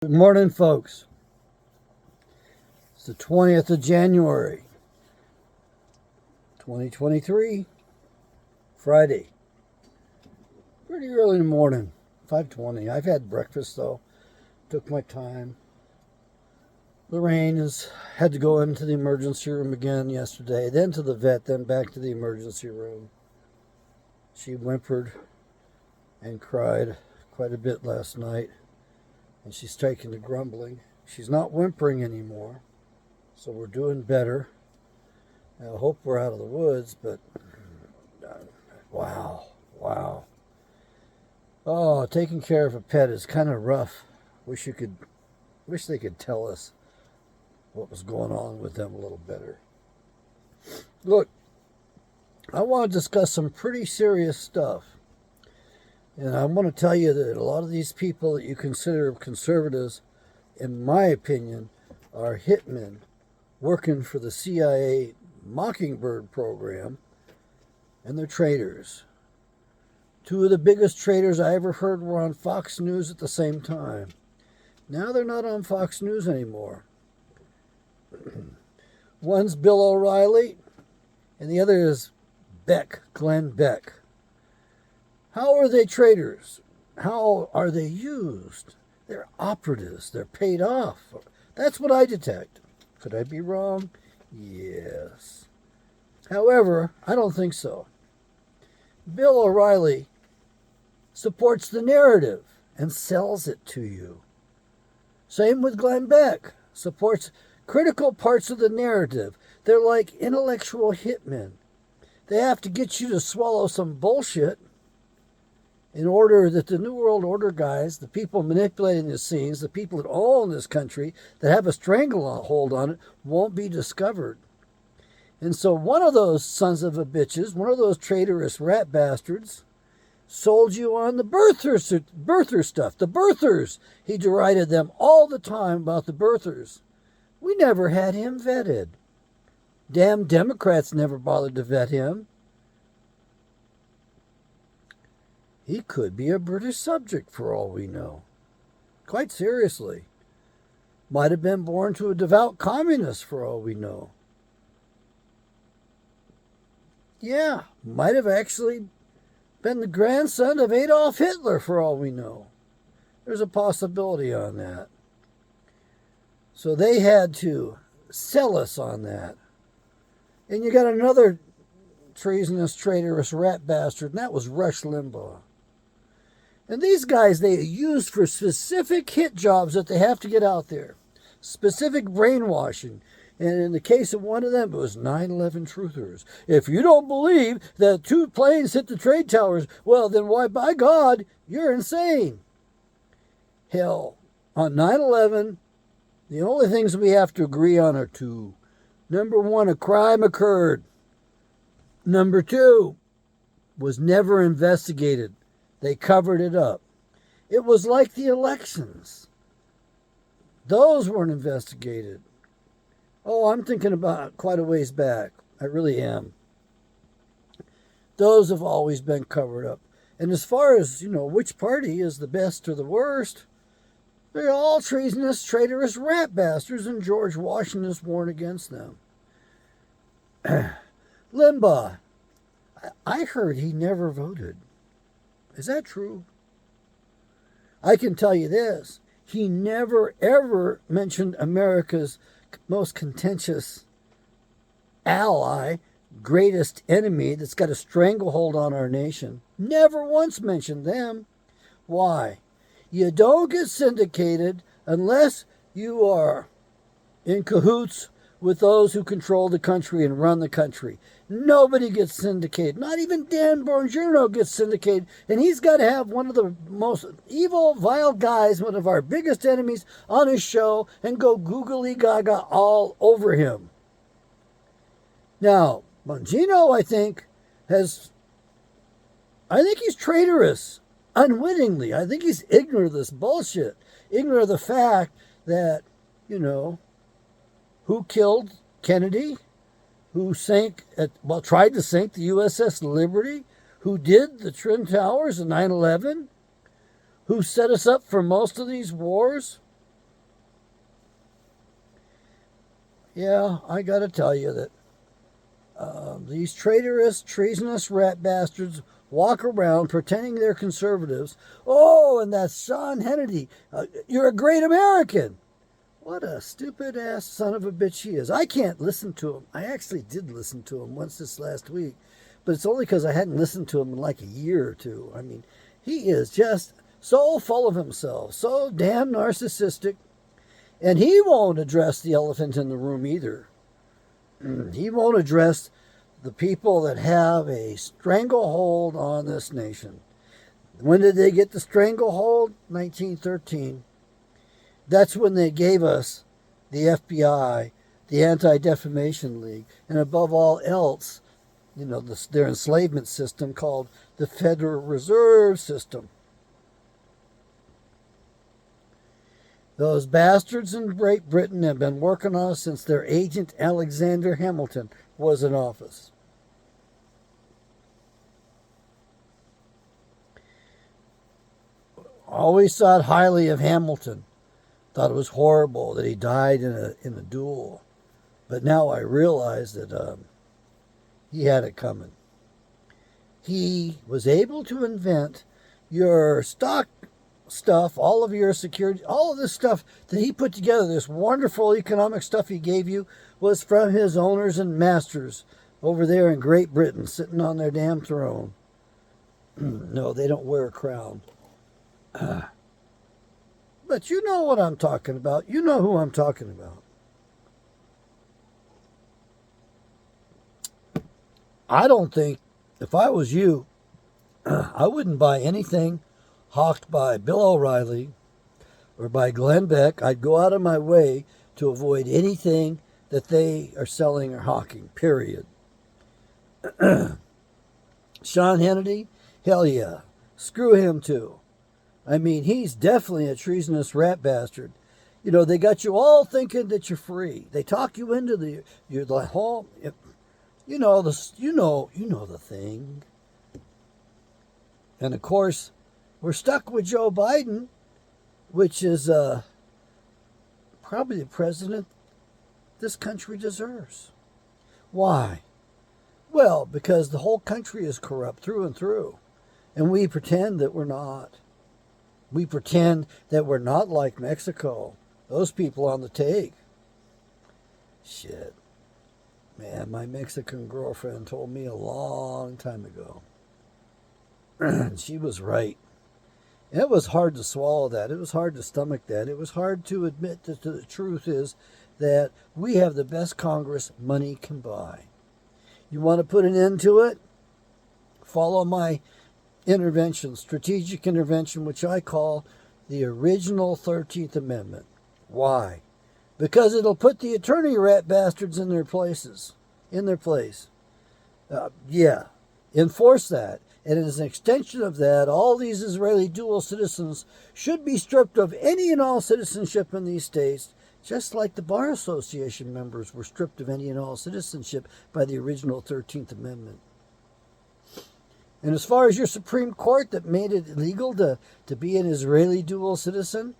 Good morning, folks. It's the 20th of January, 2023, Friday. Pretty early in the morning, 5:20. I've had breakfast, though. Took my time. Lorraine had to go into the emergency room again yesterday, then to the vet, then back to the emergency room. She whimpered and cried quite a bit last night. And she's taken to grumbling. She's not whimpering anymore, so we're doing better. I hope we're out of the woods, but wow. Oh, taking care of a pet is kind of rough. Wish they could tell us what was going on with them a little better. Look, I want to discuss some pretty serious stuff. And I want to tell you that a lot of these people that you consider conservatives, in my opinion, are hitmen working for the CIA Mockingbird program, and they're traitors. Two of the biggest traitors I ever heard were on Fox News at the same time. Now they're not on Fox News anymore. One's Bill O'Reilly, and the other is Beck, Glenn Beck. How are they traitors? How are they used? They're operatives. They're paid off. That's what I detect. Could I be wrong? Yes. However, I don't think so. Bill O'Reilly supports the narrative and sells it to you. Same with Glenn Beck. Supports critical parts of the narrative. They're like intellectual hitmen. They have to get you to swallow some bullshit in order that the New World Order guys, the people manipulating the scenes, the people that own this country, that have a stranglehold on it, won't be discovered. And so one of those sons of a bitches, one of those traitorous rat bastards, sold you on the birther stuff. The birthers. He derided them all the time about the birthers. We never had him vetted. Damn Democrats never bothered to vet him. He could be a British subject for all we know. Quite seriously. Might have been born to a devout communist for all we know. Yeah, might have actually been the grandson of Adolf Hitler for all we know. There's a possibility on that. So they had to sell us on that. And you got another treasonous, traitorous rat bastard, and that was Rush Limbaugh. And these guys, they use for specific hit jobs that they have to get out there. Specific brainwashing. And in the case of one of them, it was 9/11 truthers. If you don't believe that 2 planes hit the trade towers, well, then why, by God, you're insane. Hell, on 9/11, the only things we have to agree on are 2. Number 1, a crime occurred. Number 2, was never investigated. They covered it up. It was like the elections. Those weren't investigated. Oh, I'm thinking about quite a ways back. I really am. Those have always been covered up. And as far as, which party is the best or the worst, they're all treasonous, traitorous rat bastards, and George Washington's warned against them. Limbaugh, I heard he never voted. Is that true? I can tell you this. He never, ever mentioned America's most contentious ally, greatest enemy that's got a stranglehold on our nation. Never once mentioned them. Why? You don't get syndicated unless you are in cahoots with those who control the country and run the country. Nobody gets syndicated. Not even Dan Bonginno gets syndicated. And he's got to have one of the most evil, vile guys, one of our biggest enemies, on his show and go googly gaga all over him. Now, Bonginno, I think he's traitorous unwittingly. I think he's ignorant of this bullshit. Ignorant of the fact that, who killed Kennedy, who tried to sink the USS Liberty, who did the Twin Towers in 9/11, who set us up for most of these wars. Yeah, I got to tell you that these traitorous, treasonous rat bastards walk around pretending they're conservatives. Oh, and that's Sean Hannity. You're a great American. What a stupid ass son of a bitch he is. I can't listen to him. I actually did listen to him once this last week, but it's only because I hadn't listened to him in like a year or two. I mean, he is just so full of himself, so damn narcissistic, and he won't address the elephant in the room either. He won't address the people that have a stranglehold on this nation. When did they get the stranglehold? 1913. That's when they gave us the FBI, the Anti-Defamation League, and above all else, their enslavement system called the Federal Reserve System. Those bastards in Great Britain have been working on us since their agent Alexander Hamilton was in office. Always thought highly of Hamilton. Thought it was horrible that he died in a duel. But now I realize that he had it coming. He was able to invent your stock stuff, all of your security, all of this stuff that he put together, this wonderful economic stuff he gave you, was from his owners and masters over there in Great Britain, sitting on their damn throne. No, they don't wear a crown. But you know what I'm talking about. You know who I'm talking about. I don't think, if I was you, I wouldn't buy anything hawked by Bill O'Reilly or by Glenn Beck. I'd go out of my way to avoid anything that they are selling or hawking, period. Sean Hannity, hell yeah. Screw him too. I mean, he's definitely a treasonous rat bastard. They got you all thinking that you're free. They talk you into you're the whole, you know the thing. And of course, we're stuck with Joe Biden, which is probably the president this country deserves. Why? Well, because the whole country is corrupt through and through. And we pretend that we're not. We pretend that we're not like Mexico. Those people on the take. Shit. Man, my Mexican girlfriend told me a long time ago. She was right. And it was hard to swallow that. It was hard to stomach that. It was hard to admit that the truth is that we have the best Congress money can buy. You want to put an end to it? Follow my intervention, strategic intervention, which I call the original 13th Amendment. Why? Because it'll put the attorney rat bastards in their place. Enforce that. And as an extension of that, all these Israeli dual citizens should be stripped of any and all citizenship in these states, just like the Bar Association members were stripped of any and all citizenship by the original 13th Amendment. And as far as your Supreme Court that made it illegal to be an Israeli dual citizen,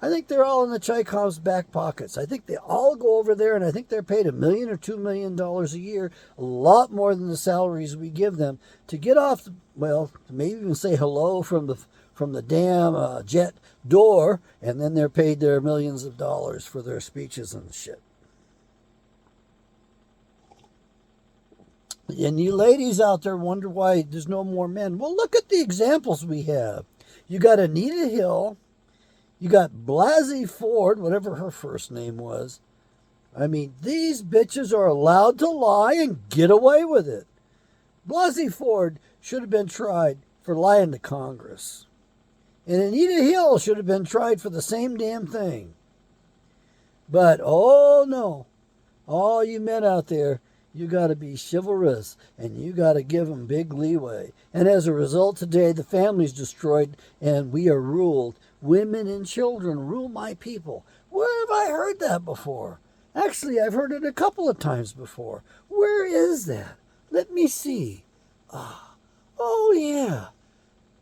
I think they're all in the Chaikov's back pockets. I think they all go over there, and I think they're paid $1 million or $2 million a year, a lot more than the salaries we give them, to get off, maybe even say hello from the damn jet door, and then they're paid their millions of dollars for their speeches and shit. And you ladies out there wonder why there's no more men. Well, look at the examples we have. You got Anita Hill. You got Blasey Ford, whatever her first name was. I mean, these bitches are allowed to lie and get away with it. Blasey Ford should have been tried for lying to Congress. And Anita Hill should have been tried for the same damn thing. But, oh no, all you men out there, you got to be chivalrous, and you got to give them big leeway. And as a result, today the family's destroyed, and we are ruled. Women and children rule my people. Where have I heard that before? Actually, I've heard it a couple of times before. Where is that? Let me see. Oh yeah,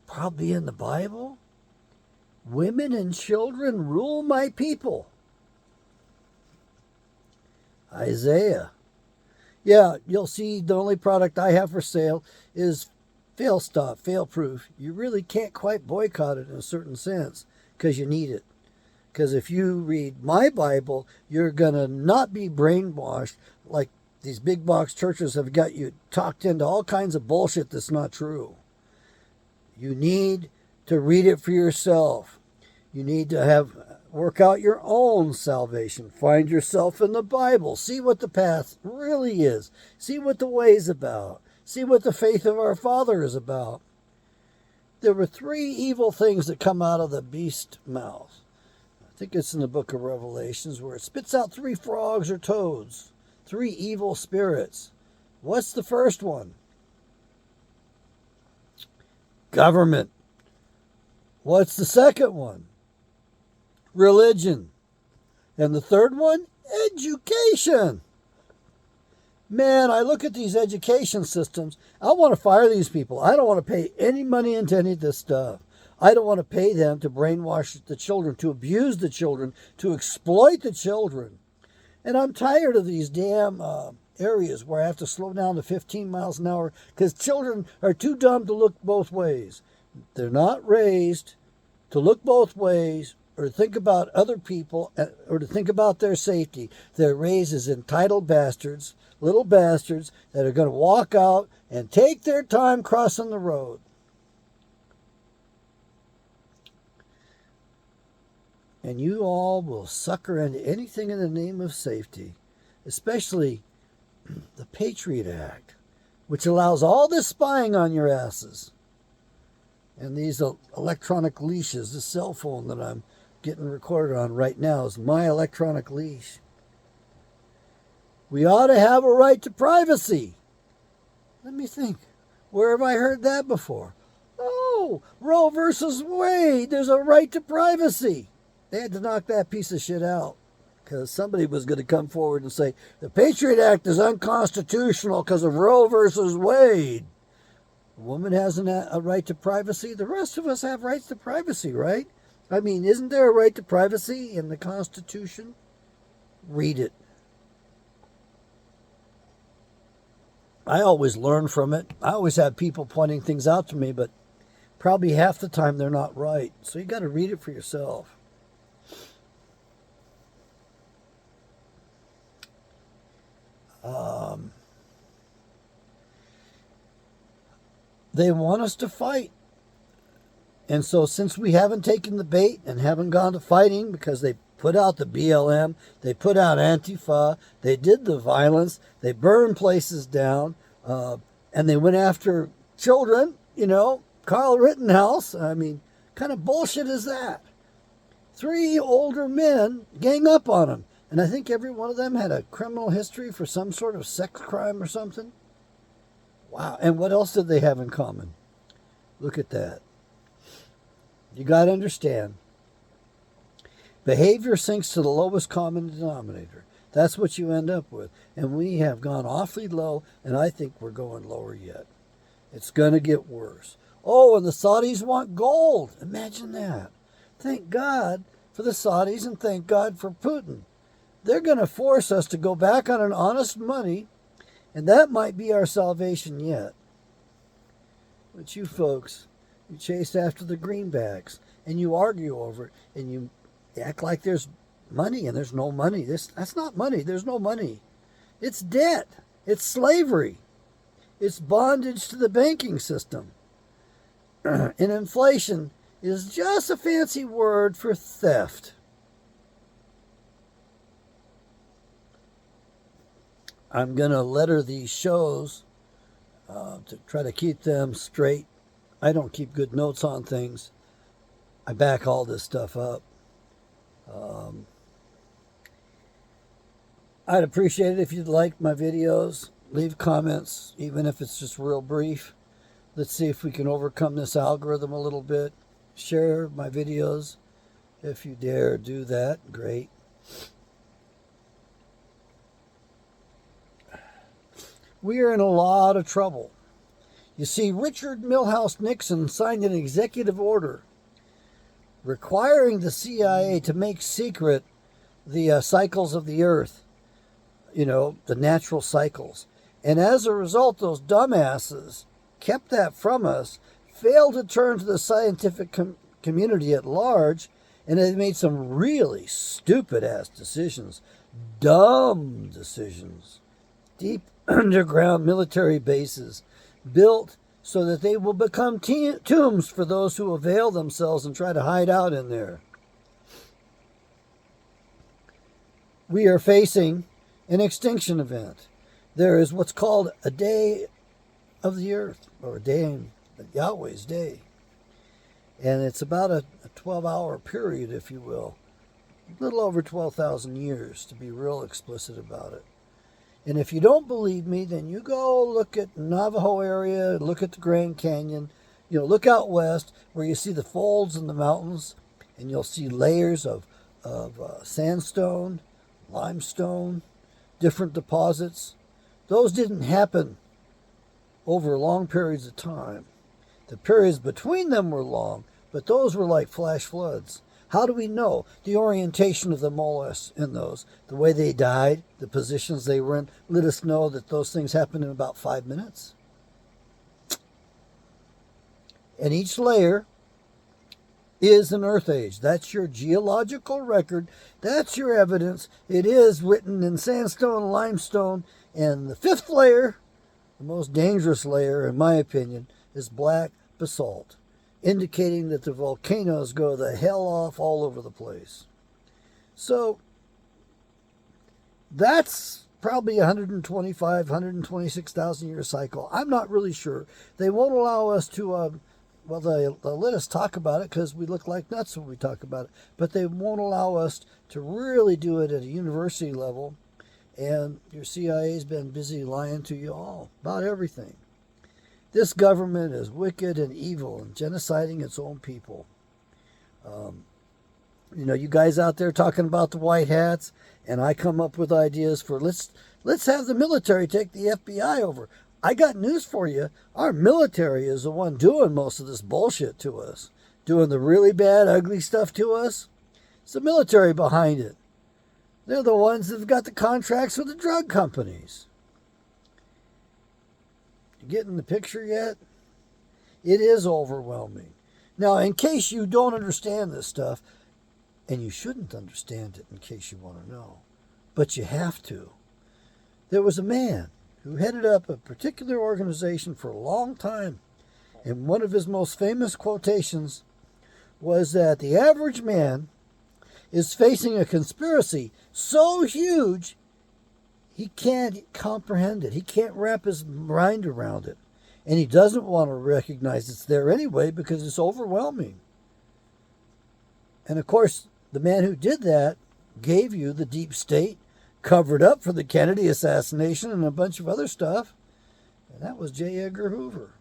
probably in the Bible. Women and children rule my people. Isaiah. Yeah, you'll see the only product I have for sale is fail stop, fail proof. You really can't quite boycott it in a certain sense because you need it. Because if you read my Bible, you're going to not be brainwashed like these big box churches have got you talked into all kinds of bullshit that's not true. You need to read it for yourself. You need to work out your own salvation. Find yourself in the Bible. See what the path really is. See what the way is about. See what the faith of our Father is about. There were 3 evil things that come out of the beast's mouth. I think it's in the book of Revelations where it spits out 3 frogs or toads. 3 evil spirits. What's the first one? Government. What's the second one? Religion. And the third one? Education. Man, I look at these education systems. I want to fire these people. I don't want to pay any money into any of this stuff. I don't want to pay them to brainwash the children, to abuse the children, to exploit the children. And I'm tired of these damn areas where I have to slow down to 15 miles an hour because children are too dumb to look both ways. They're not raised to look both ways or to think about other people or to think about their safety. They're raised as entitled bastards, little bastards that are going to walk out and take their time crossing the road. And you all will sucker into anything in the name of safety, especially the Patriot Act, which allows all this spying on your asses. And these electronic leashes, the cell phone that I'm getting recorded on right now is my electronic leash. We ought to have a right to privacy. Let me think. Where have I heard that before? Oh, Roe versus Wade. There's a right to privacy. They had to knock that piece of shit out because somebody was going to come forward and say, the Patriot Act is unconstitutional because of Roe versus Wade. A woman has a right to privacy. The rest of us have rights to privacy, right? I mean, isn't there a right to privacy in the Constitution? Read it. I always learn from it. I always have people pointing things out to me, but probably half the time they're not right. So you got to read it for yourself. They want us to fight. And so since we haven't taken the bait and haven't gone to fighting because they put out the BLM, they put out Antifa, they did the violence, they burned places down, and they went after children, Carl Rittenhouse. I mean, kind of bullshit is that? 3 older men gang up on him. And I think every one of them had a criminal history for some sort of sex crime or something. Wow. And what else did they have in common? Look at that. You got to understand. Behavior sinks to the lowest common denominator. That's what you end up with. And we have gone awfully low, and I think we're going lower yet. It's going to get worse. Oh, and the Saudis want gold. Imagine that. Thank God for the Saudis and thank God for Putin. They're going to force us to go back on an honest money, and that might be our salvation yet. But you folks, you chase after the greenbacks, and you argue over it, and you act like there's money, and there's no money. That's not money. There's no money. It's debt. It's slavery. It's bondage to the banking system. And inflation is just a fancy word for theft. I'm going to letter these shows to try to keep them straight. I don't keep good notes on things. I back all this stuff up. I'd appreciate it if you'd like my videos. Leave comments, even if it's just real brief. Let's see if we can overcome this algorithm a little bit. Share my videos if you dare do that. Great. We are in a lot of trouble. You see, Richard Milhous Nixon signed an executive order requiring the CIA to make secret the cycles of the earth. the natural cycles. And as a result, those dumbasses kept that from us, failed to turn to the scientific community at large, and they made some really stupid-ass decisions, dumb decisions. Deep underground military bases built so that they will become tombs for those who avail themselves and try to hide out in there. We are facing an extinction event. There is what's called a day of the earth, or a day, Yahweh's day. And it's about a 12-hour period, if you will. A little over 12,000 years, to be real explicit about it. And if you don't believe me, then you go look at Navajo area, look at the Grand Canyon, look out west where you see the folds in the mountains, and you'll see layers of sandstone, limestone, different deposits. Those didn't happen over long periods of time. The periods between them were long, but those were like flash floods. How do we know? The orientation of the mollusks in those, the way they died, the positions they were in, let us know that those things happened in about 5 minutes. And each layer is an earth age. That's your geological record. That's your evidence. It is written in sandstone and limestone. And the fifth layer, the most dangerous layer, in my opinion, is black basalt, indicating that the volcanoes go the hell off all over the place. So that's probably 125, 126,000 year cycle. I'm not really sure. They won't allow us to, they'll let us talk about it because we look like nuts when we talk about it, but they won't allow us to really do it at a university level. And your CIA's been busy lying to you all about everything. This government is wicked and evil and genociding its own people. You guys out there talking about the white hats, and I come up with ideas for let's have the military take the FBI over. I got news for you. Our military is the one doing most of this bullshit to us, doing the really bad, ugly stuff to us. It's the military behind it. They're the ones that have got the contracts with the drug companies. You getting the picture yet? It is overwhelming. Now, in case you don't understand this stuff, and you shouldn't understand it in case you want to know, but you have to. There was a man who headed up a particular organization for a long time, and one of his most famous quotations was that the average man is facing a conspiracy so huge he can't comprehend it. He can't wrap his mind around it. And he doesn't want to recognize it's there anyway because it's overwhelming. And of course, the man who did that gave you the deep state, covered up for the Kennedy assassination and a bunch of other stuff. And that was J. Edgar Hoover.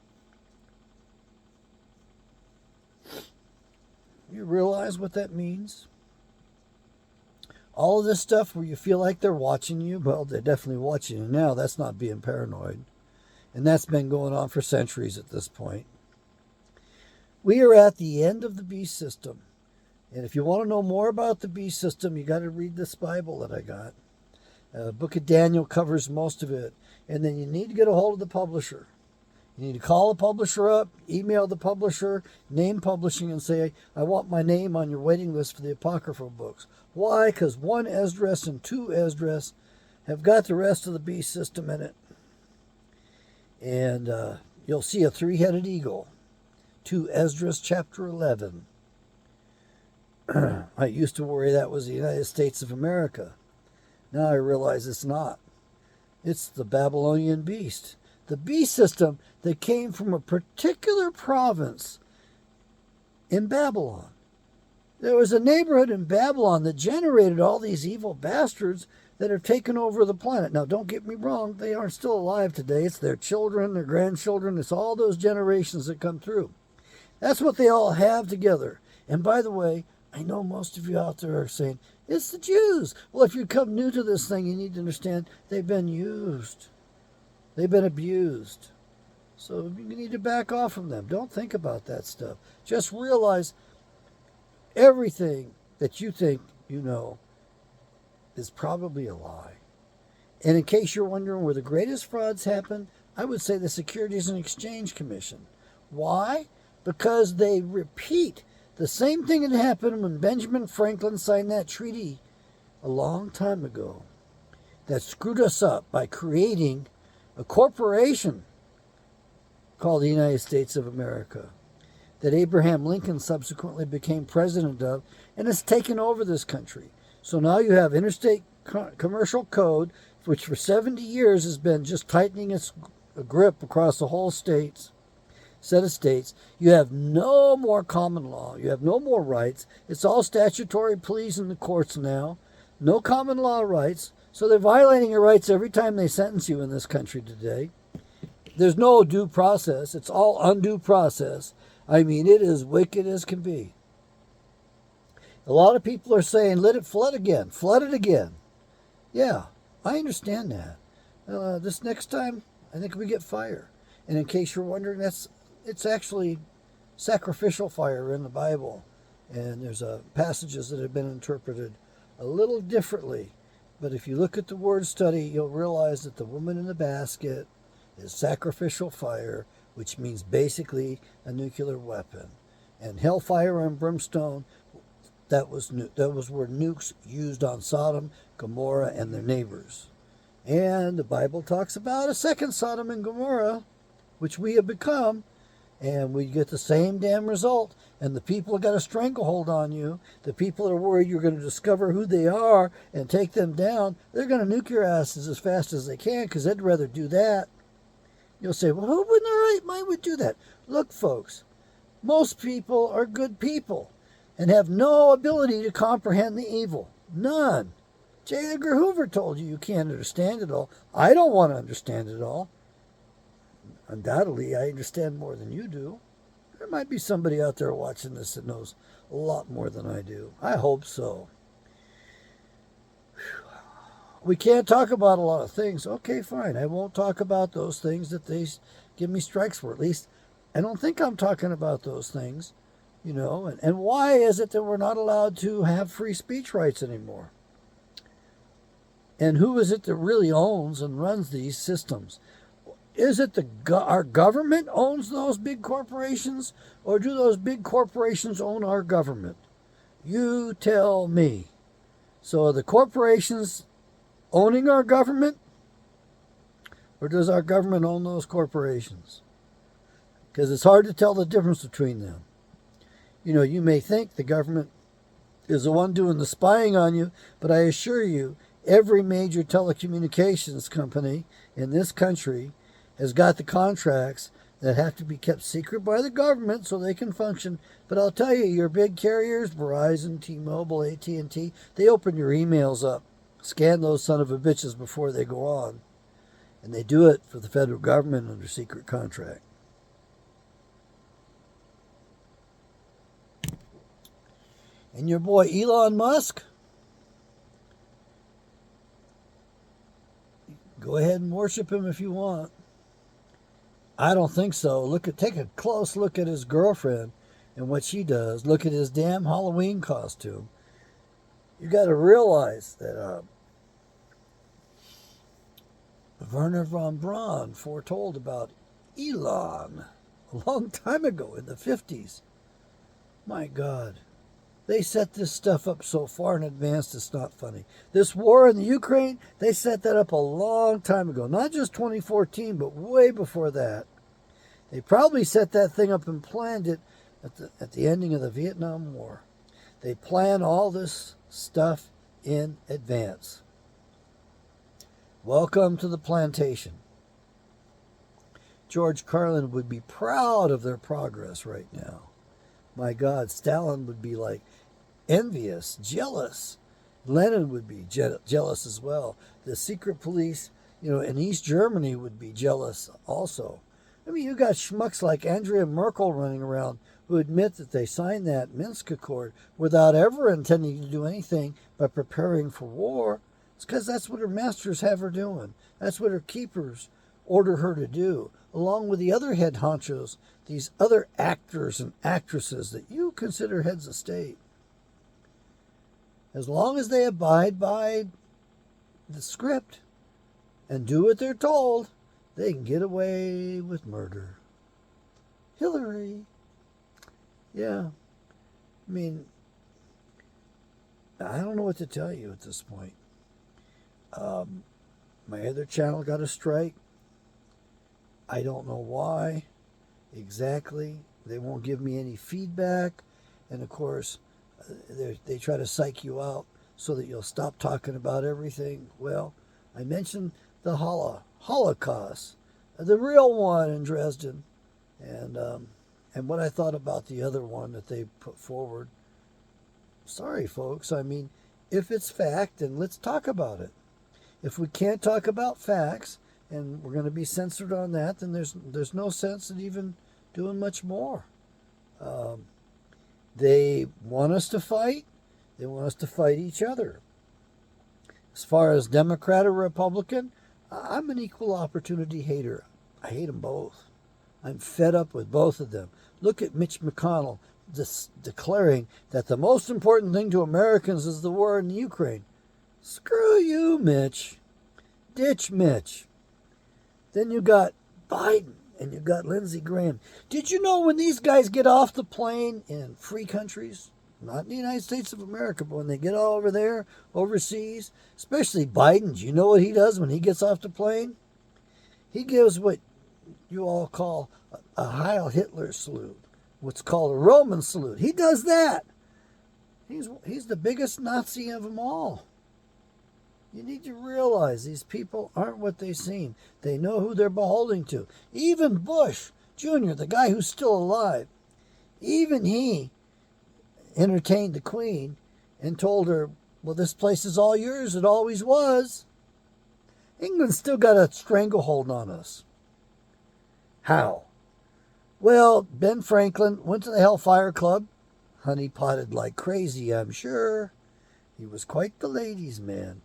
You realize what that means? All of this stuff where you feel like they're watching you, well, they're definitely watching you now. That's not being paranoid. And that's been going on for centuries at this point. We are at the end of the beast system. And if you want to know more about the beast system, you got to read this Bible that I got. Book of Daniel covers most of it. And then you need to get a hold of the publisher. You need to call the publisher up, email the publisher, name publishing, and say, I want my name on your waiting list for the Apocryphal books. Why? Because 1 Esdras and 2 Esdras have got the rest of the beast system in it. And you'll see a 3-headed eagle. 2 Esdras chapter 11. I used to worry that was the United States of America. Now I realize it's not. It's the Babylonian beast. The beast system that came from a particular province in Babylon. There was a neighborhood in Babylon that generated all these evil bastards that have taken over the planet. Now, don't get me wrong, they aren't still alive today. It's their children, their grandchildren. It's all those generations that come through. That's what they all have together. And by the way, I know most of you out there are saying, it's the Jews. Well, if you come new to this thing, you need to understand they've been used. They've been abused. So you need to back off from them. Don't think about that stuff. Just realize everything that you think you know is probably a lie. And in case you're wondering where the greatest frauds happen, I would say the Securities and Exchange Commission. Why? Because they repeat the same thing that happened when Benjamin Franklin signed that treaty a long time ago that screwed us up by creating a corporation called the United States of America that Abraham Lincoln subsequently became president of and has taken over this country. So now you have Interstate Commercial Code, which for 70 years has been just tightening its grip across the whole set of states. You have no more common law. You have no more rights. It's all statutory pleas in the courts now. No common law rights. So they're violating your rights every time they sentence you in this country today. There's no due process. It's all undue process. I mean, it is wicked as can be. A lot of people are saying, let it flood again. Flood it again. Yeah, I understand that. This next time, I think we get fire. And in case you're wondering, it's actually sacrificial fire in the Bible. And there's passages that have been interpreted a little differently. But if you look at the word study, you'll realize that the woman in the basket is sacrificial fire, which means basically a nuclear weapon. And hellfire and brimstone, that was where nukes used on Sodom, Gomorrah, and their neighbors. And the Bible talks about a second Sodom and Gomorrah, which we have become, and we get the same damn result. And the people have got a stranglehold on you. The people that are worried you're going to discover who they are and take them down, they're going to nuke your asses as fast as they can because they'd rather do that. You'll say, well, who in their right mind would do that? Look, folks, most people are good people and have no ability to comprehend the evil. None. J. Edgar Hoover told you can't understand it all. I don't want to understand it all. Undoubtedly, I understand more than you do. There might be somebody out there watching this that knows a lot more than I do. I hope so. We can't talk about a lot of things. Okay, fine. I won't talk about those things that they give me strikes for. At least I don't think I'm talking about those things, you know. And why is it that we're not allowed to have free speech rights anymore? And who is it that really owns and runs these systems? Is it our government owns those big corporations, or do those big corporations own our government? You tell me. So are the corporations owning our government, or does our government own those corporations? Because it's hard to tell the difference between them. You know, you may think the government is the one doing the spying on you, but I assure you, every major telecommunications company in this country has got the contracts that have to be kept secret by the government so they can function. But I'll tell you, your big carriers, Verizon, T-Mobile, AT&T, they open your emails up, scan those son of a bitches before they go on. And they do it for the federal government under secret contract. And your boy Elon Musk, go ahead and worship him if you want. I don't think so. Take a close look at his girlfriend and what she does. Look at his damn Halloween costume. You got to realize that Werner von Braun foretold about Elon a long time ago in the 50s. My God. They set this stuff up so far in advance, it's not funny. This war in the Ukraine, they set that up a long time ago. Not just 2014, but way before that. They probably set that thing up and planned it at the ending of the Vietnam War. They plan all this stuff in advance. Welcome to the plantation. George Carlin would be proud of their progress right now. My God, Stalin would be like envious, jealous. Lenin would be jealous as well. The secret police, in East Germany would be jealous also. I mean, you got schmucks like Angela Merkel running around who admit that they signed that Minsk Accord without ever intending to do anything but preparing for war. It's because that's what her masters have her doing. That's what her keepers order her to do, along with the other head honchos, these other actors and actresses that you consider heads of state. As long as they abide by the script, and do what they're told, they can get away with murder. Hillary. Yeah. I mean, I don't know what to tell you at this point. My other channel got a strike. I don't know why exactly. They won't give me any feedback. And of course, they try to psych you out so that you'll stop talking about everything. Well, I mentioned the Holocaust, the real one in Dresden, and what I thought about the other one that they put forward. Sorry, folks. I mean, if it's fact, then let's talk about it. If we can't talk about facts, and we're going to be censored on that, then there's no sense in even doing much more. They want us to fight. They want us to fight each other. As far as Democrat or Republican, I'm an equal opportunity hater. I hate them both. I'm fed up with both of them. Look at Mitch McConnell declaring that the most important thing to Americans is the war in the Ukraine. Screw you, Mitch. Ditch Mitch. Then you got Biden and you got Lindsey Graham. Did you know when these guys get off the plane in free countries, not in the United States of America, but when they get all over there, overseas, especially Biden, do you know what he does when he gets off the plane? He gives what you all call a Heil Hitler salute, what's called a Roman salute. He does that. He's the biggest Nazi of them all. You need to realize these people aren't what they seem. They know who they're beholding to. Even Bush Jr., the guy who's still alive, even he entertained the Queen and told her, well, this place is all yours. It always was. England's still got a stranglehold on us. How? Well, Ben Franklin went to the Hellfire Club, honey-potted like crazy, I'm sure. He was quite the ladies' man.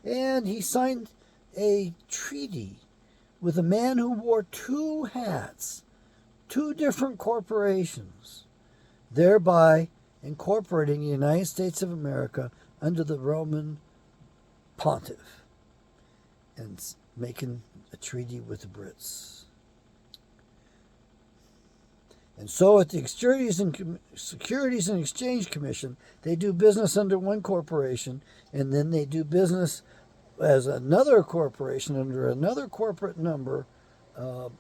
And he signed a treaty with a man who wore two hats, two different corporations, thereby incorporating the United States of America under the Roman pontiff and making a treaty with the Brits. And so at the Securities and Exchange Commission, they do business under one corporation, and then they do business as another corporation under another corporate number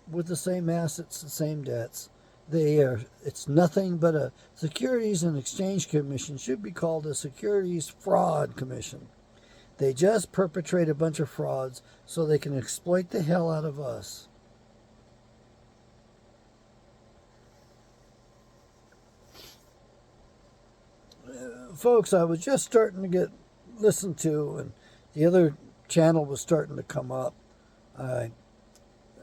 with the same assets, the same debts. It's nothing but a Securities and Exchange Commission. Should be called a Securities Fraud Commission. They just perpetrate a bunch of frauds so they can exploit the hell out of us. Folks, I was just starting to get listened to, and the other channel was starting to come up.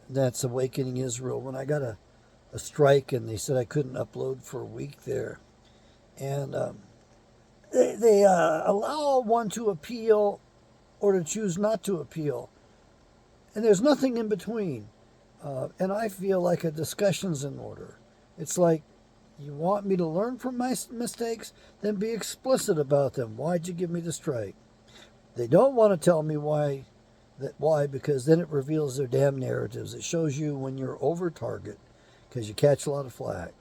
That's Awakening Israel. When I got a strike and they said I couldn't upload for a week there. And they allow one to appeal or to choose not to appeal. And there's nothing in between. And I feel like a discussion's in order. It's like, you want me to learn from my mistakes? Then be explicit about them. Why'd you give me the strike? They don't want to tell me why, because then it reveals their damn narratives. It shows you when you're over target, because you catch a lot of flack.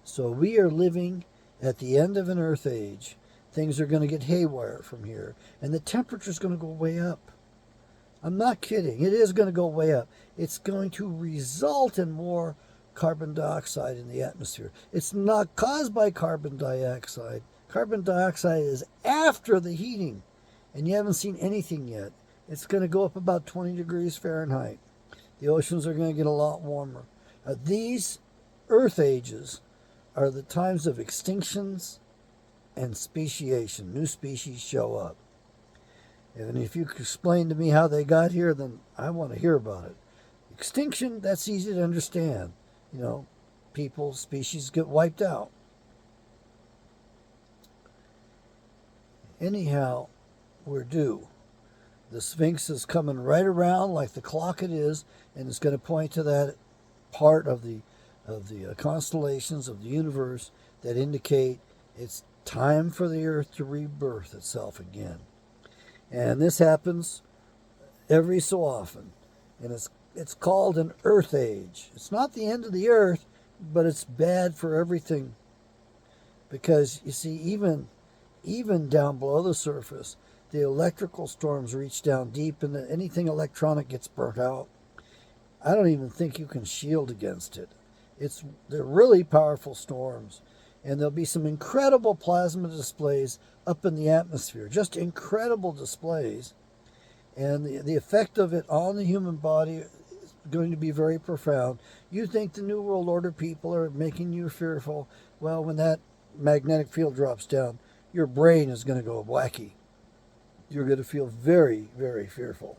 So we are living at the end of an earth age. Things are going to get haywire from here, and the temperature's going to go way up. I'm not kidding. It is going to go way up. It's going to result in more carbon dioxide in the atmosphere. It's not caused by carbon dioxide. Carbon dioxide is after the heating, and you haven't seen anything yet. It's going to go up about 20 degrees Fahrenheit. The oceans are going to get a lot warmer. These earth ages are the times of extinctions and speciation. New species show up. And if you could explain to me how they got here, then I want to hear about it. Extinction, that's easy to understand. You know, people, species get wiped out. Anyhow, we're due. The Sphinx is coming right around like the clock it is, and it's going to point to that part of the constellations of the universe that indicate it's time for the Earth to rebirth itself again. And this happens every so often. And it's called an earth age. It's not the end of the earth, but it's bad for everything. Because you see, even down below the surface, the electrical storms reach down deep, and anything electronic gets burnt out. I don't even think you can shield against it. They're really powerful storms, and there'll be some incredible plasma displays up in the atmosphere, just incredible displays, and the effect of it on the human body is going to be very profound. You think the New World Order people are making you fearful. Well, when that magnetic field drops down, your brain is going to go wacky. You're going to feel very, very fearful.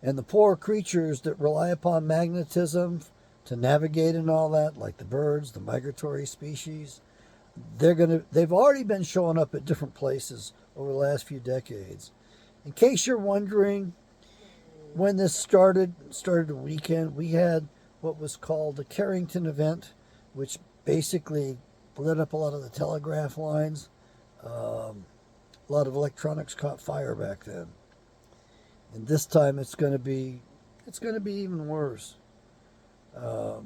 And the poor creatures that rely upon magnetism to navigate and all that, like the birds, the migratory species, they've already been showing up at different places over the last few decades. In case you're wondering when this started a weekend, we had what was called the Carrington event, which basically lit up a lot of the telegraph lines. A lot of electronics caught fire back then. And this time it's going to be even worse. The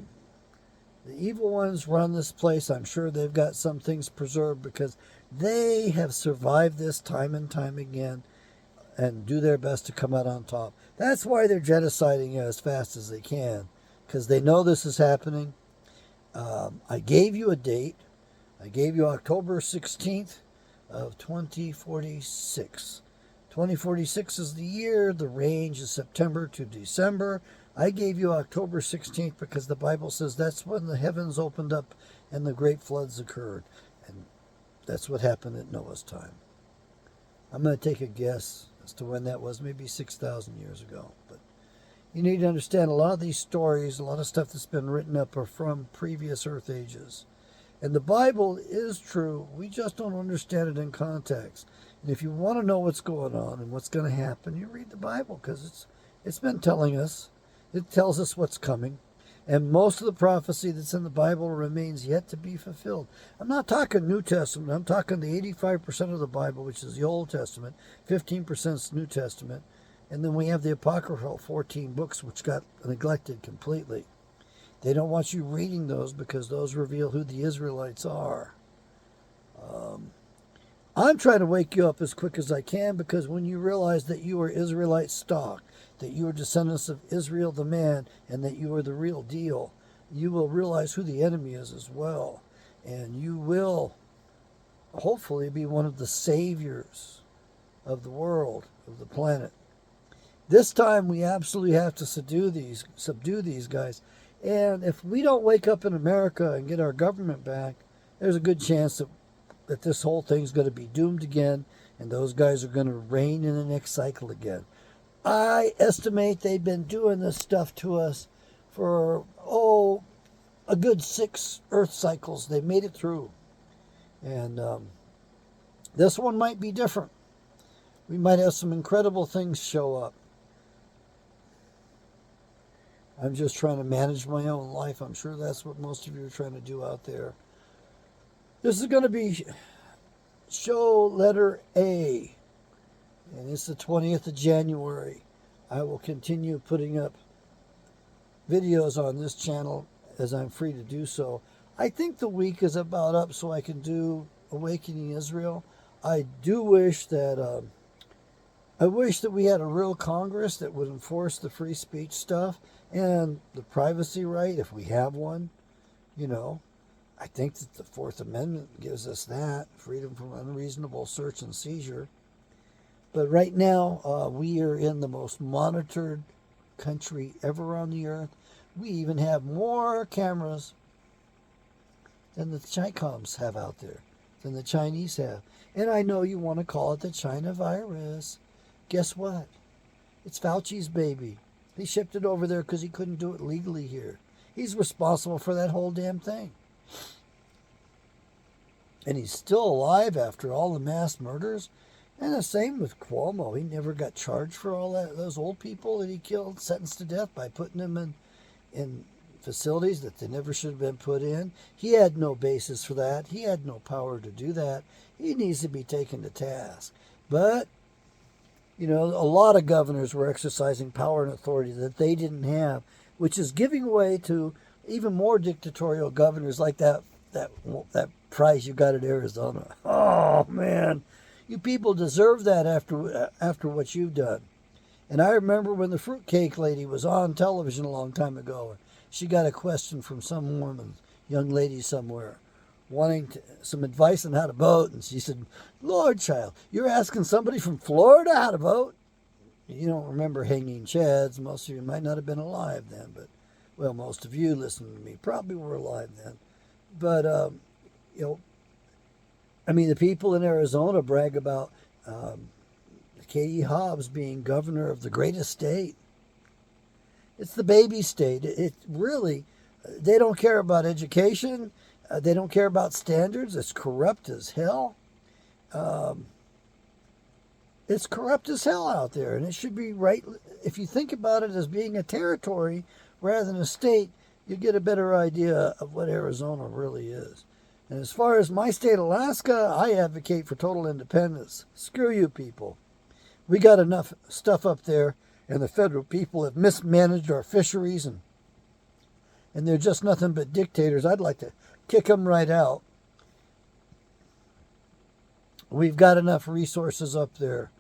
evil ones run this place. I'm sure they've got some things preserved because they have survived this time and time again and do their best to come out on top. That's why they're genociding as fast as they can, because they know this is happening. I gave you a date. I gave you October 16th of 2046. 2046 is the year. The range is September to December. I gave you October 16th because the Bible says that's when the heavens opened up and the great floods occurred. And that's what happened at Noah's time. I'm going to take a guess as to when that was, maybe 6,000 years ago. But you need to understand a lot of these stories, a lot of stuff that's been written up are from previous earth ages. And the Bible is true. We just don't understand it in context. And if you want to know what's going on and what's going to happen, you read the Bible, because it's been telling us. It tells us what's coming. And most of the prophecy that's in the Bible remains yet to be fulfilled. I'm not talking New Testament. I'm talking the 85% of the Bible, which is the Old Testament. 15% is New Testament. And then we have the Apocryphal 14 books, which got neglected completely. They don't want you reading those because those reveal who the Israelites are. I'm trying to wake you up as quick as I can, because when you realize that you are Israelite stock, that you are descendants of Israel the man, and that you are the real deal, you will realize who the enemy is as well. And you will hopefully be one of the saviors of the world, of the planet. This time we absolutely have to subdue these guys. And if we don't wake up in America and get our government back, there's a good chance that this whole thing's going to be doomed again, and those guys are going to reign in the next cycle again. I estimate they've been doing this stuff to us for, a good 6 earth cycles. They made it through. And this one might be different. We might have some incredible things show up. I'm just trying to manage my own life. I'm sure that's what most of you are trying to do out there. This is going to be show letter A, and it's the 20th of January. I will continue putting up videos on this channel as I'm free to do so. I think the week is about up so I can do Awakening Israel. I do wish that we had a real Congress that would enforce the free speech stuff and the privacy right, if we have one. I think that the Fourth Amendment gives us that, freedom from unreasonable search and seizure. But right now, we are in the most monitored country ever on the earth. We even have more cameras than the Chicoms have out there, than the Chinese have. And I know you want to call it the China virus. Guess what? It's Fauci's baby. He shipped it over there because he couldn't do it legally here. He's responsible for that whole damn thing. And he's still alive after all the mass murders. And the same with Cuomo. He never got charged for all that. Those old people that he killed, sentenced to death by putting them in facilities that they never should have been put in. He had no basis for that. He had no power to do that. He needs to be taken to task. But You know, a lot of governors were exercising power and authority that they didn't have, which is giving way to even more dictatorial governors like that prize you got at Arizona. Oh man, you people deserve that after what you've done. And I remember when the fruitcake lady was on television a long time ago. She got a question from some woman, young lady somewhere, wanting some advice on how to vote. And she said, Lord, child, you're asking somebody from Florida how to vote? You don't remember hanging chads. Most of you might not have been alive then. But, well, most of you listening to me probably were alive then. But, you know, I mean, the people in Arizona brag about Katie Hobbs being governor of the greatest state. It's the baby state. It really, they don't care about education. They don't care about standards. It's corrupt as hell. It's corrupt as hell out there. And it should be right. If you think about it as being a territory rather than a state, you get a better idea of what Arizona really is. And as far as my state, Alaska, I advocate for total independence. Screw you people. We got enough stuff up there, and the federal people have mismanaged our fisheries, and they're just nothing but dictators. I'd like to kick them right out. We've got enough resources up there.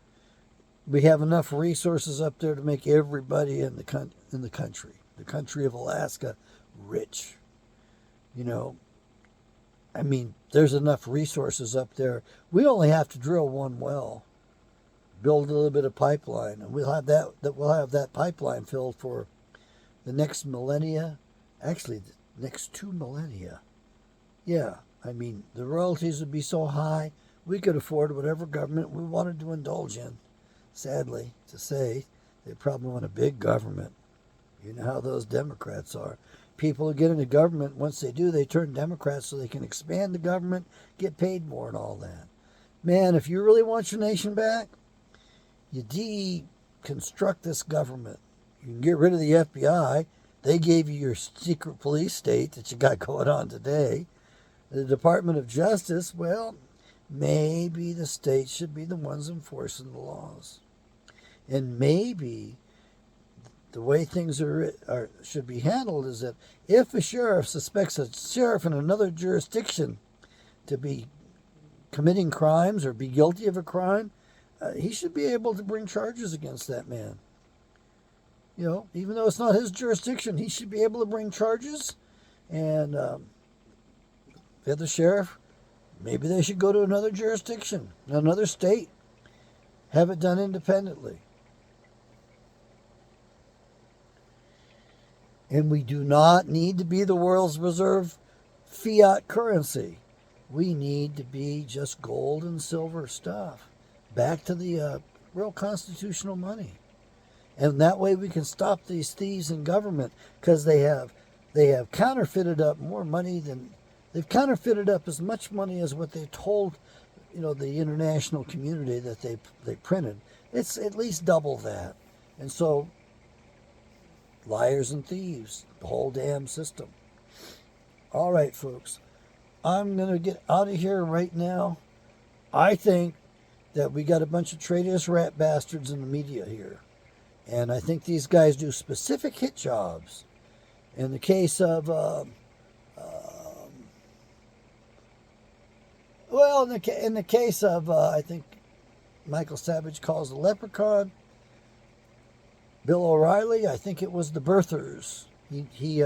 We have enough resources up there to make everybody in the country of Alaska, rich. You know, I mean, there's enough resources up there. We only have to drill one well, build a little bit of pipeline, and we'll have that pipeline filled for the next millennia. Actually, the next 2 millennia. Yeah, I mean, the royalties would be so high, we could afford whatever government we wanted to indulge in. Sadly to say, they probably want a big government. You know how those Democrats are. People who get into government, once they do, they turn Democrats so they can expand the government, get paid more and all that. Man, if you really want your nation back, you deconstruct this government. You can get rid of the FBI. They gave you your secret police state that you got going on today. The Department of Justice, well, maybe the states should be the ones enforcing the laws. And maybe the way things should be handled is that if a sheriff suspects a sheriff in another jurisdiction to be committing crimes or be guilty of a crime, he should be able to bring charges against that man. You know, even though it's not his jurisdiction, he should be able to bring charges. And the other sheriff, maybe they should go to another jurisdiction, another state, have it done independently. And we do not need to be the world's reserve fiat currency. We need to be just gold and silver stuff. Back to the real constitutional money. And that way we can stop these thieves in government, because they have counterfeited up more money than they've counterfeited up as much money as what they told, you know, the international community that they printed. It's at least double that. And so liars and thieves, the whole damn system. All right, folks, I'm going to get out of here right now. I think that we got a bunch of traitorous rat bastards in the media here. And I think these guys do specific hit jobs. In the case of, in the case of, I think Michael Savage calls the Leprechaun. Bill O'Reilly, I think it was the Birthers. He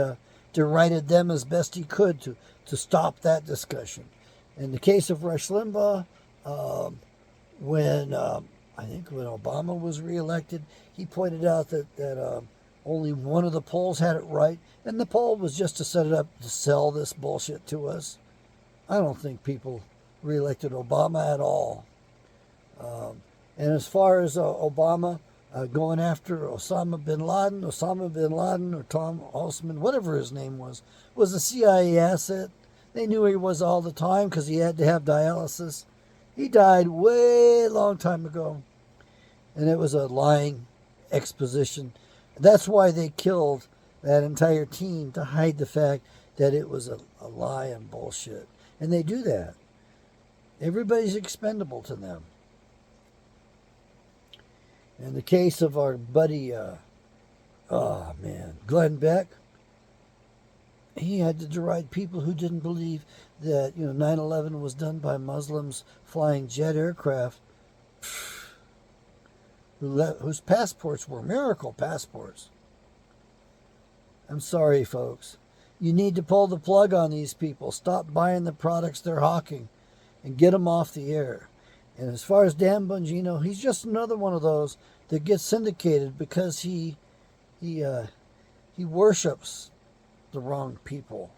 derided them as best he could to stop that discussion. In the case of Rush Limbaugh, when Obama was reelected, he pointed out that only one of the polls had it right, and the poll was just to set it up to sell this bullshit to us. I don't think people reelected Obama at all. And as far as Obama going after Osama bin Laden or Tom Osman, whatever his name was a CIA asset. They knew he was all the time because he had to have dialysis. He died way long time ago. And it was a lying exposition. That's why they killed that entire team, to hide the fact that it was a lie and bullshit. And they do that. Everybody's expendable to them. In the case of our buddy, Glenn Beck, he had to deride people who didn't believe that 9/11 was done by Muslims flying jet aircraft, whose passports were miracle passports. I'm sorry, folks. You need to pull the plug on these people. Stop buying the products they're hawking and get them off the air. And as far as Dan Bonginno, he's just another one of those that gets syndicated because he worships the wrong people.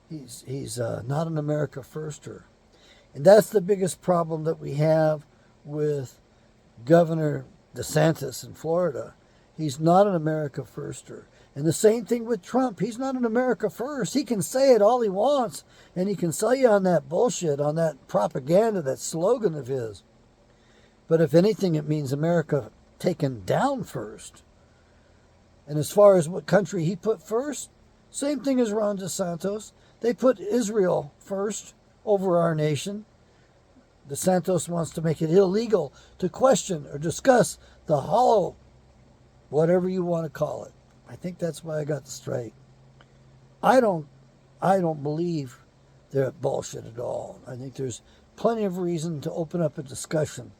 He's not an America firster. And that's the biggest problem that we have with Governor DeSantis in Florida. He's not an America firster. And the same thing with Trump. He's not an America first. He can say it all he wants, and he can sell you on that bullshit, on that propaganda, that slogan of his. But if anything, it means America taken down first. And as far as what country he put first, same thing as Ron DeSantis. They put Israel first over our nation. DeSantis wants to make it illegal to question or discuss the hollow, whatever you want to call it. I think that's why I got the strike. I don't believe they're bullshit at all. I think there's plenty of reason to open up a discussion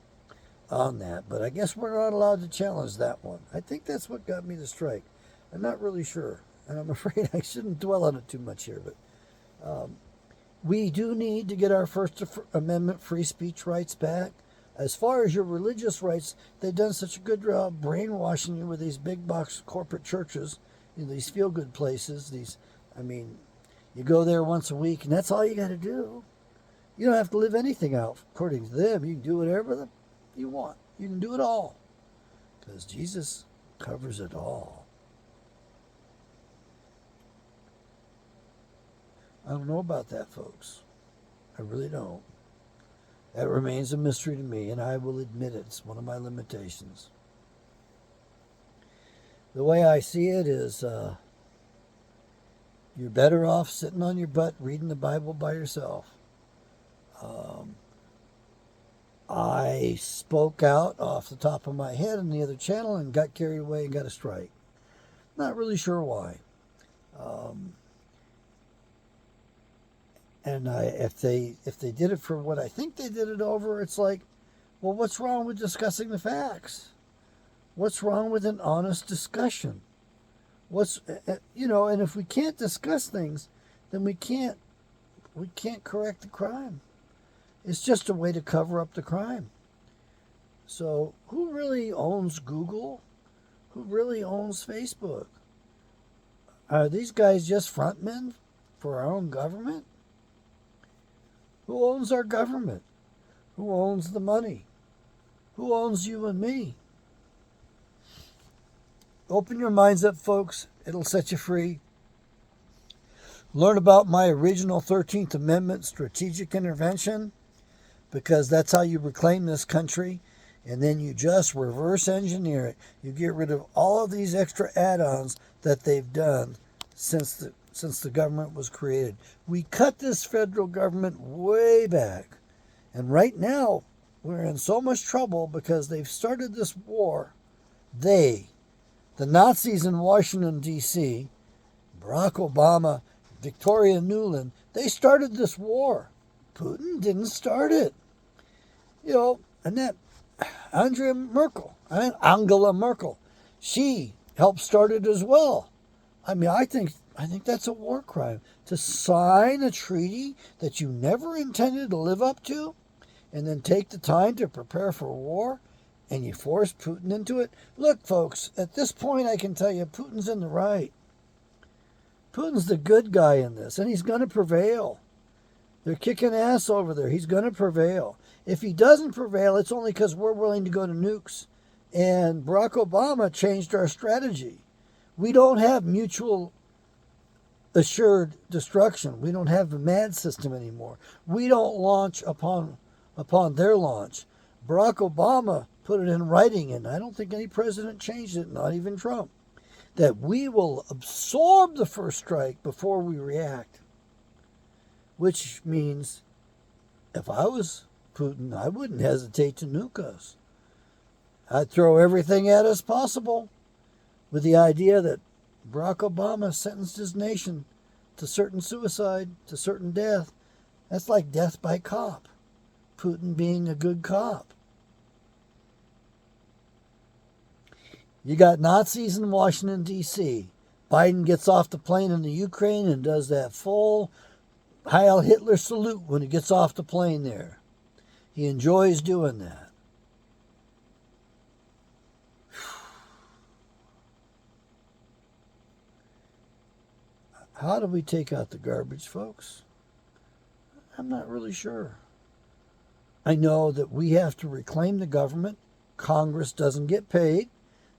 on that, but I guess we're not allowed to challenge that one. I think that's what got me the strike. I'm not really sure, and I'm afraid I shouldn't dwell on it too much here, but we do need to get our First Amendment free speech rights back. As far as your religious rights, they've done such a good job brainwashing you with these big box corporate churches, these feel-good places. You go there once a week, and that's all you got to do. You don't have to live anything out according to them. You can do whatever you want. You can do it all, because Jesus covers it all. I don't know about that, folks. I really don't. That remains a mystery to me, and I will admit it. It's one of my limitations. The way I see it is you're better off sitting on your butt reading the Bible by yourself. I spoke out off the top of my head on the other channel and got carried away and got a strike. Not really sure why. And if they did it for what I think they did it over, it's like, well, what's wrong with discussing the facts? What's wrong with an honest discussion? And if we can't discuss things, then we can't correct the crime. It's just a way to cover up the crime. So who really owns Google? Who really owns Facebook? Are these guys just frontmen for our own government? Who owns our government? Who owns the money? Who owns you and me? Open your minds up, folks. It'll set you free. Learn about my original 13th Amendment strategic intervention, because that's how you reclaim this country, and then you just reverse engineer it. You get rid of all of these extra add-ons that they've done since the government was created. We cut this federal government way back. And right now, we're in so much trouble because they've started this war. The Nazis in Washington, D.C., Barack Obama, Victoria Nuland, they started this war. Putin didn't start it. And that Angela Merkel, she helped start it as well. I think that's a war crime. To sign a treaty that you never intended to live up to, and then take the time to prepare for war, and you force Putin into it. Look, folks, at this point I can tell you Putin's in the right. Putin's the good guy in this, and he's going to prevail. They're kicking ass over there. He's going to prevail. If he doesn't prevail, it's only because we're willing to go to nukes. And Barack Obama changed our strategy. We don't have mutual assured destruction. We don't have the MAD system anymore. We don't launch upon their launch. Barack Obama put it in writing, and I don't think any president changed it, not even Trump, that we will absorb the first strike before we react. Which means if I was Putin, I wouldn't hesitate to nuke us. I'd throw everything at us possible with the idea that Barack Obama sentenced his nation to certain suicide, to certain death. That's like death by cop. Putin being a good cop. You got Nazis in Washington, D.C. Biden gets off the plane in the Ukraine and does that full Heil Hitler salute when he gets off the plane there. He enjoys doing that. How do we take out the garbage, folks? I'm not really sure. I know that we have to reclaim the government. Congress doesn't get paid.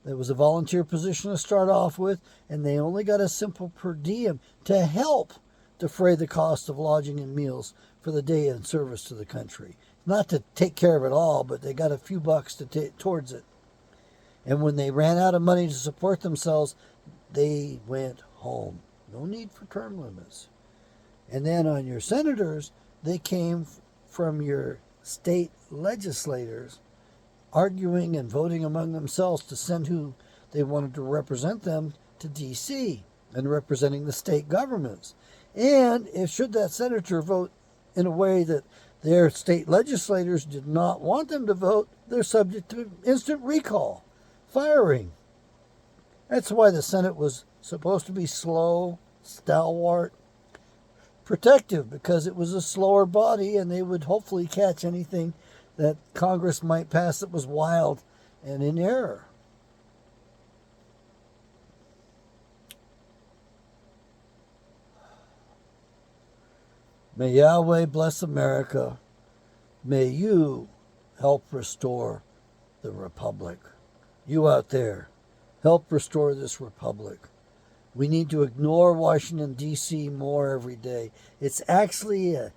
There was a volunteer position to start off with, and they only got a simple per diem to help defray the cost of lodging and meals for the day in service to the country. Not to take care of it all, but they got a few bucks to take towards it. And when they ran out of money to support themselves, they went home. No need for term limits. And then on your senators, they came from your state legislators arguing and voting among themselves to send who they wanted to represent them to D.C. and representing the state governments. And if should that senator vote in a way that their state legislators did not want them to vote, they're subject to instant recall, firing. That's why the Senate was supposed to be slow, stalwart, protective, because it was a slower body and they would hopefully catch anything that Congress might pass that was wild and in error. May Yahweh bless America. May you help restore the republic. You out there, help restore this republic. We need to ignore Washington, D.C. more every day. It's actually an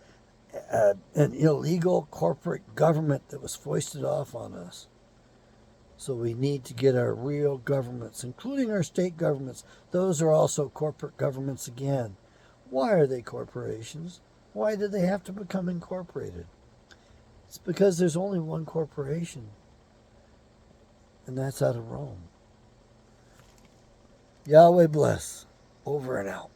illegal corporate government that was foisted off on us. So we need to get our real governments, including our state governments. Those are also corporate governments again. Why are they corporations? Why did they have to become incorporated? It's because there's only one corporation, and that's out of Rome. Yahweh bless. Over and out.